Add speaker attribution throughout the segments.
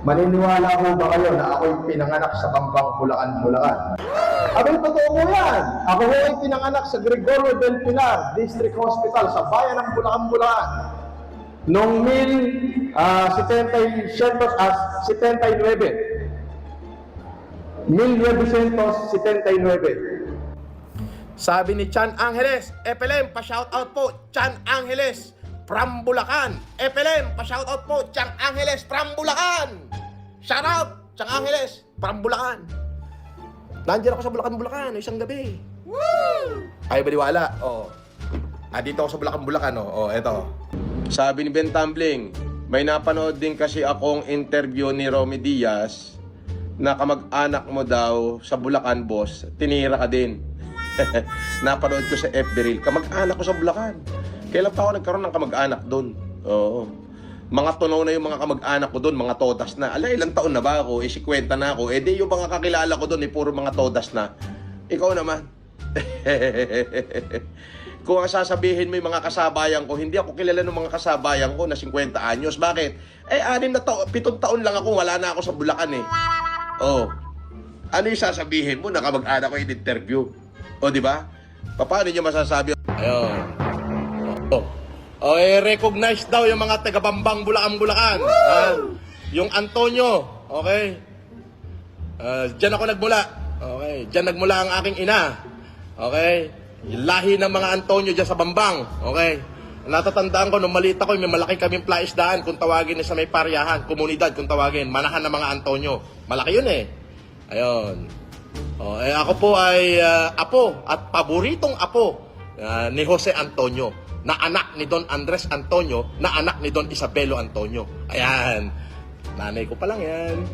Speaker 1: Maniniwala ko ba kayo na ako'y pinanganak sa Bambang, Bulacan, Bulacan? Abay, totoo po yan. Ako ay pinanganak sa Gregorio del Pilar District Hospital sa bayan ng Bulacan, Bulacan. Noong 1979.
Speaker 2: Sabi ni Chan Angeles, FLM, pa-shoutout po, Chan Angeles from Bulacan. FLM, pa-shoutout po, Chan Angeles from Bulacan. Shoutout, Chan Angeles from Bulacan. Nandiyan ako sa Bulacan, Bulacan, isang gabi. Woo! Ay, baliwala. Oh. Dito ako sa Bulacan, Bulacan. Oh, eto. Sabi ni Ben Tumbling, may napanood din kasi akong interview ni Romy Diaz na kamag-anak mo daw sa Bulacan, boss. Tinira ka din. Napanood ko sa FB Reel. Kamag-anak ko sa Bulacan. Kailan pa ako nagkaroon ng kamag-anak doon? Oo. Mga tunaw na yung mga kamag-anak ko doon, mga todas na. Ala, ilang taon na ba ako? 50 na ako. Di yung mga kakilala ko doon, puro mga todas na. Ikaw naman. Kung ang sasabihin mo yung mga kasabayan ko, hindi ako kilala ng mga kasabayan ko na 50 anyos. Bakit? 7 taon lang ako, wala na ako sa Bulacan eh. Oh. Ano yung sasabihin mo na kamag-anak ko yung interview? O, di ba? Paano niyo masasabi? Ayun. Recognize daw yung mga taga-Bambang, Bulacan, Bulacan. Yung Antonio, okay? Diyan ako nagmula. Okay, diyan nagmula ang aking ina. Okay? Yung lahi ng mga Antonio diyan sa Bambang. Okay? Natatandaan ko, nung maliit ako, may malaki kaming plaisdaan kung tawagin sa may paryahan, komunidad kung tawagin, manahan ng mga Antonio. Malaki yun eh. Ayun. Ako po ay apo at paboritong apo ni Jose Antonio, na anak ni Don Andres Antonio, na anak ni Don Isabelo Antonio. Ayan. Nanay ko pa lang yan.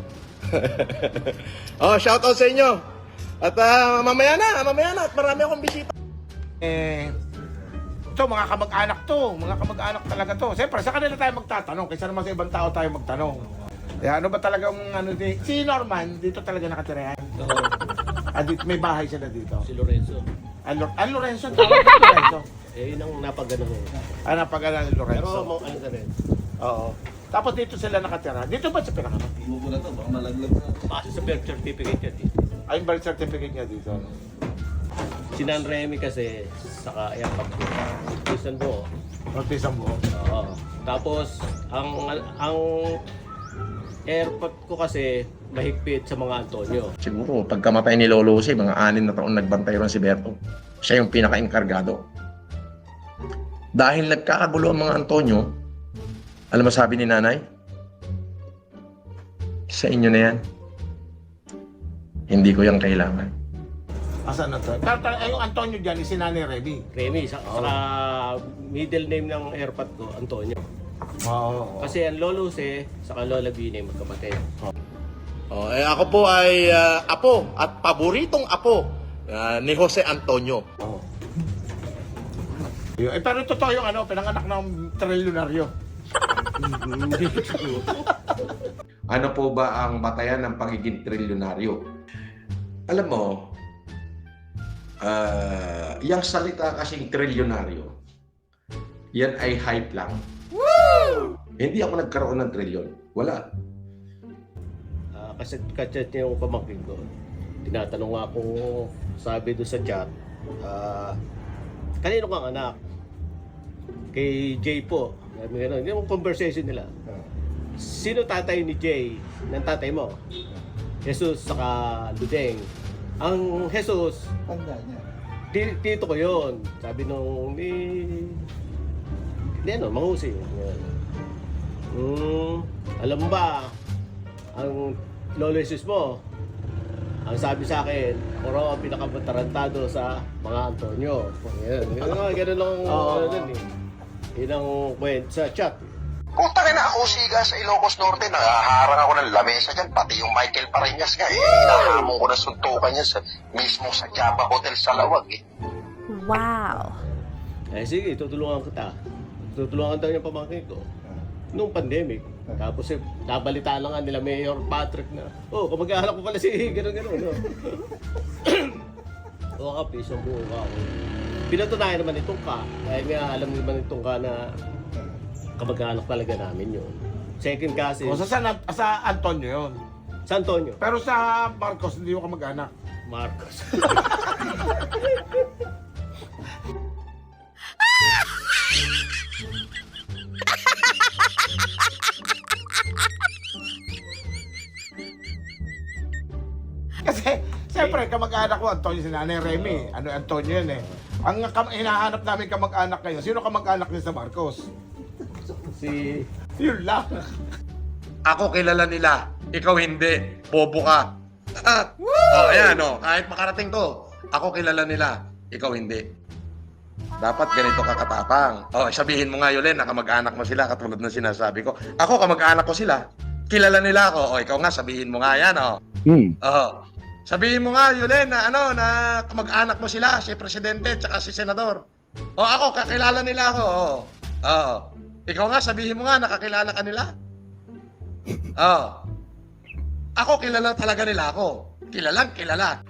Speaker 2: Shout out sa inyo. At mamaya na at marami akong bisita.
Speaker 3: Ito, mga kamag-anak to. Mga kamag-anak talaga to. Siyempre, sa kanila tayo magtatanong. Kaysa naman sa ibang tao tayo magtanong. Ano ba talagang si Norman, dito talaga nakatira yan? Dito, may bahay sila dito.
Speaker 4: Si Lorenzo.
Speaker 3: Lorenzo, tawag ko Lorenzo.
Speaker 4: Yun ang napagano ko.
Speaker 3: Napagalan ni Lorenzo.
Speaker 4: Pero ano na rin.
Speaker 3: Oo. Tapos dito sila nakatira. Dito ba sa pinakamat?
Speaker 5: Mo na to, baka malaglag na.
Speaker 4: Base sa birth certificate niya dito.
Speaker 3: Ay, birth certificate niya dito.
Speaker 4: Si Nan Remy kasi, saka airpot ko. Isang buo.
Speaker 3: Isang buo.
Speaker 4: Oo. Tapos, ang airpot ko kasi, mahigpit sa mga Antonio.
Speaker 2: Siguro, pagkamatay ni Lolo Jose, mga 6 na taon nagbantay ron si Berto. Siya yung pinaka-enkargado. Dahil nagkakagulo ang mga Antonio, alam mo sabi ni nanay? Sa inyo na yan. Hindi ko yung kailangan.
Speaker 3: Asan na to? Yung Antonio dyan, si Nanay Remy.
Speaker 4: Remy, saka middle name ng airpot ko, Antonio.
Speaker 3: Oo.
Speaker 4: Kasi ang Lolo Jose, saka Lola Bini, magkapatid.
Speaker 2: Ako po ay apo at paboritong apo ni Jose Antonio.
Speaker 3: Pero totoo yung pinanganak ng trilyonaryo.
Speaker 2: Ano po ba ang batayan ng pagiging trilyonaryo? Alam mo, yung salita kasing trilyonaryo, yan ay hype lang. Woo! Hindi ako nagkaroon ng trilyon. Wala.
Speaker 4: Kasi kachat niya yung pamangkin ko. Tinatanong nga ako, sabi doon sa chat, kanino kang anak? Kay Jay po. Yung conversation nila. Sino tatay ni Jay? Ng tatay mo? Jesus saka Ludeng. Ang Jesus,
Speaker 5: Tanda niya.
Speaker 4: tito ko yun. Sabi nung Mangusi. Alam mo ba, ang Lolo Jesus mo, ang sabi sa akin, ako raw ang pinakabatarantado sa mga Antonio. Ganun lang dun eh. Yun ang kwento sa chat.
Speaker 6: Puta na ako siga sa Ilocos Norte, nakaharang ako ng lamesa dyan, pati yung Michael Pareñas nga, hinahamon ko na suntukan niya mismo sa Java Hotel sa Lawag eh.
Speaker 7: Wow!
Speaker 4: Sige, tutulungan kita. Tutulungan daw yung pamangkin ko. Nung pandemic. Tapos nabalitaan lang nga nila Mayor Patrick na, kamag-anak ko pala si gano'n-gano'n. No? Kapis ang buo ako. Pinatunayan naman itong ka. Kaya nga alam naman itong ka na kamag-anak talaga namin yun. second cousin.
Speaker 3: O, sa Antonio yun.
Speaker 4: San Antonio.
Speaker 3: Pero sa Marcos, hindi ko kamag-anak.
Speaker 4: Marcos.
Speaker 3: Kasi, siyempre, kamag-anak ko, Antonio, si Nanay Remy. Ano, Antonio yun eh. Ang hinahanap namin kamag-anak ngayon, sino kamag-anak niya sa Marcos?
Speaker 4: Si...
Speaker 3: Yun lang.
Speaker 2: Ako kilala nila, ikaw hindi, bobo ka. Oh, ayan, oh, kahit makarating to, ako kilala nila, ikaw hindi. Dapat ganito ka katapang. Oh, sabihin mo nga, Yulen, na kamag-anak mo sila, katulad ng sinasabi ko. Ako, kamag-anak ko sila. Kilala nila ako. Oh, ikaw nga, sabihin mo nga yan, oh. Oh. Sabihin mo nga, Yulen, na na kamag-anak mo sila, si Presidente, tsaka si Senador. Oh, ako, kakilala nila ako. Oh. Oh. Ikaw nga, sabihin mo nga, nakakilala ka nila. Oh. Ako, kilala talaga nila ako. Kilalang kilala.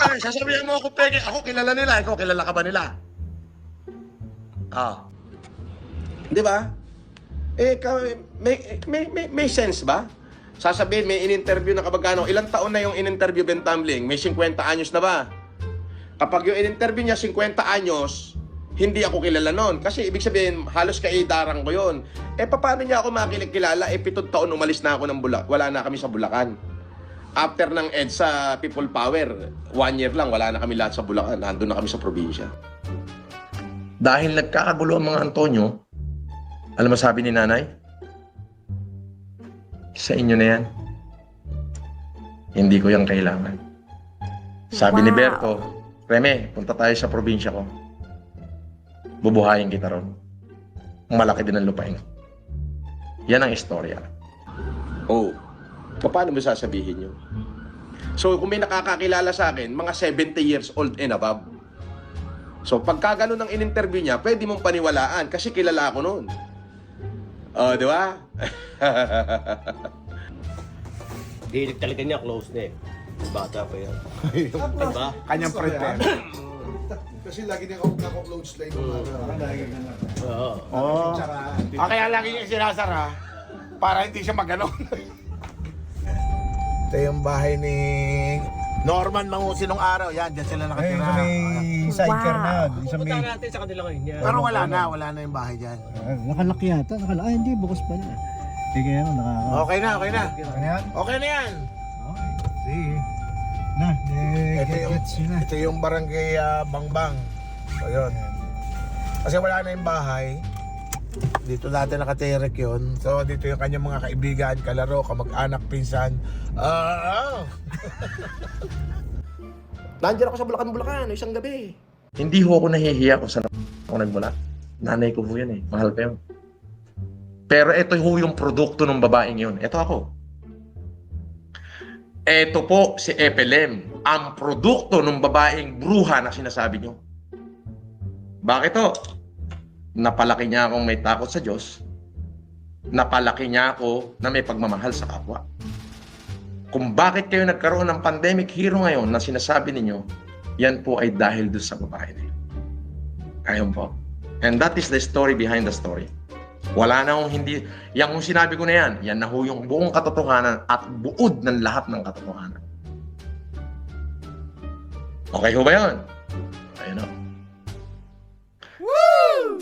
Speaker 2: Ay, sasabihin mo ako, peke, ako kilala nila. Ikaw, kilala ka ba nila? Ah. Di ba? May sense ba? Sasabihin, may in-interview na kabagano. Ilang taon na yung in-interview Ben Tumbling? May 50 anyos na ba? Kapag yung in-interview niya 50 anyos, hindi ako kilala nun. Kasi ibig sabihin, halos kaidarang ko yun. Paano niya ako makikilala? 7 taon umalis na ako ng Bulacan. Wala na kami sa Bulacan. After ng EDSA People Power, 1 year lang, wala na kami lahat sa Bulacan. Nandun na kami sa probinsya. Dahil nagkakagulo ang mga Antonio, alam mo sabi ni nanay? Sa inyo na yan. Hindi ko yan kailangan. Sabi ni
Speaker 7: Wow.
Speaker 2: Berto, Reme, punta tayo sa probinsya ko. Bubuhayin kita ron. Malaki din ang lupain. Yan ang istorya. Oh, paano mo sasabihin yun? So, kung may nakakakilala sa akin, mga 70 years old and above. So, pagka ganun ang in-interview niya, pwede mong paniwalaan kasi kilala ako noon. Oh, di ba?
Speaker 4: Dinig talaga niya, close na eh. Bata pa yan. Diba?
Speaker 3: Kanyang pretend.
Speaker 5: Kasi lagi niya naka-upload slide ng
Speaker 4: Oo.
Speaker 3: Oo. Kaya lagi niya sinasara para hindi siya maganon. Ito yung bahay ni Norman Mangusi nung araw. Yan, dyan sila nakatira.
Speaker 5: sidecar
Speaker 7: Wow.
Speaker 5: na. Isang
Speaker 4: Punta
Speaker 5: may...
Speaker 4: natin sa kanila ngayon yan.
Speaker 3: Pero wala na yung bahay dyan.
Speaker 5: Nakalaki yata. Ay, hindi. Bukas pa na. Sige, ano,
Speaker 3: Okay na.
Speaker 5: Ano yan?
Speaker 3: Okay na yan.
Speaker 5: Okay. Sige. Na,
Speaker 3: Ito yung barangay Bangbang. So, yun. Kasi wala na yung bahay. Dito natin nakatirek yun. So, dito yung kanyang mga kaibigan, kalaro, kamag-anak, pinsan. Nandiyan ako sa Bulacan, isang gabi.
Speaker 2: Hindi ho ako nahihiya kung saan ako nagmula. Nanay ko ho yan eh. Mahal ko yun. Pero ito ho yung produkto ng babaeng yun. Ito ako. Ito po si Epelem. Ang produkto ng babaeng bruha na sinasabi nyo. Bakit to? Napalaki niya akong may takot sa Diyos. Napalaki niya ako na may pagmamahal sa kapwa. Kung bakit kayo nagkaroon ng pandemic hero ngayon na sinasabi ninyo, yan po ay dahil doon sa babae na yun. Ayun po. And that is the story behind the story. Wala na akong hindi, yung sinabi ko na yan na ho yung buong katotohanan at buod ng lahat ng katotohanan. Okay ho ba yun? Ayun o. Woo!